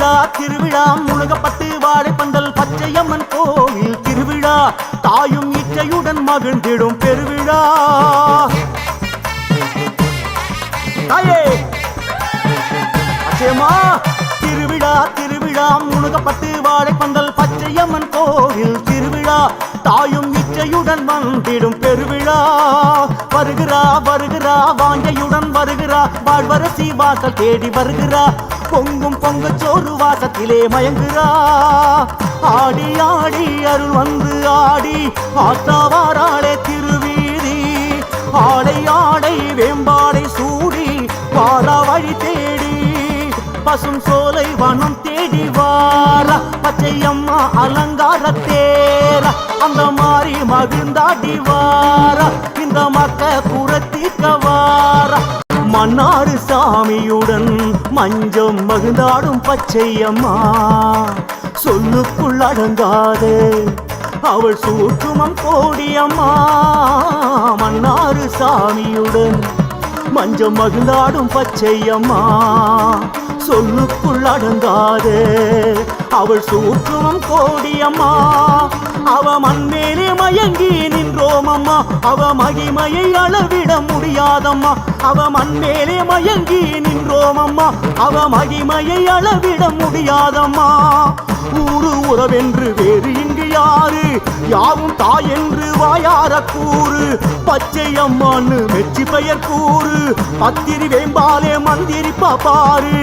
திருவிழா திருவிழா முழுகப்பட்டு வாழைப்பந்தல் பச்சையம்மன் கோவில் திருவிழா தாயும் இச்சையுடன் மகிழ்ந்திடும் பெருவிழா. திருவிழா திருவிழா முழுகப்பட்டு வாழைப்பந்தல் பச்சையம்மன் கோவில் திருவிழா தாயும் இச்சையுடன் வந்திடும் பெருவிழா. வருகிறா வருகிறா வாஞ்சையுடன் வருகிறா வாழ்வரசி வாசல் தேடி வருகிறா பொங்கும் பொங்கச்சோறு வாசத்திலே மயங்குகிறா. ஆடி ஆடி அருள் வந்து ஆடி ஆத்தாவாராளே திருவீதி ஆடை ஆடை வேம்பாடை சூடி வாரா வழி தேடி பசும் சோலை வனம் தேடி வாரா பச்சையம்மா அலங்கார தேரா அந்த மாறி மகிழ்ந்தாடி வாரா இந்த மக்க புறத்திக்க வாரா. மன்னாறு சாமியுடன் மஞ்சம் மகிழ்ந்தாடும் பச்சையம்மா சொல்லுக்குள் அடங்காது அவள் சூற்றுமம் கோடியம்மா. மன்னாறு சாமியுடன் மஞ்சம் மகிழ்ந்தாடும் பச்சையம்மா சொல்லுக்குள் அடங்காது அவள் சூற்றுமம் கோடியம்மா. அவ மண்மேலே மயங்கி நின்றோம் அம்மா அவ மகிமையை அளவிட முடியாதம்மா. அவ மண்மேலே மயங்கி நின்றோம் அம்மா அவ மகிமையை அளவிட முடியாதம்மா. ஊரு உறவென்று வேறு இங்கு யாரு யாவும் தாய் என்று வாயார கூறு பச்சையம்மான்னு மெச்சி பெயர் கூறு பத்திரி வேம்பாலே மந்திரி பாப்பாரு.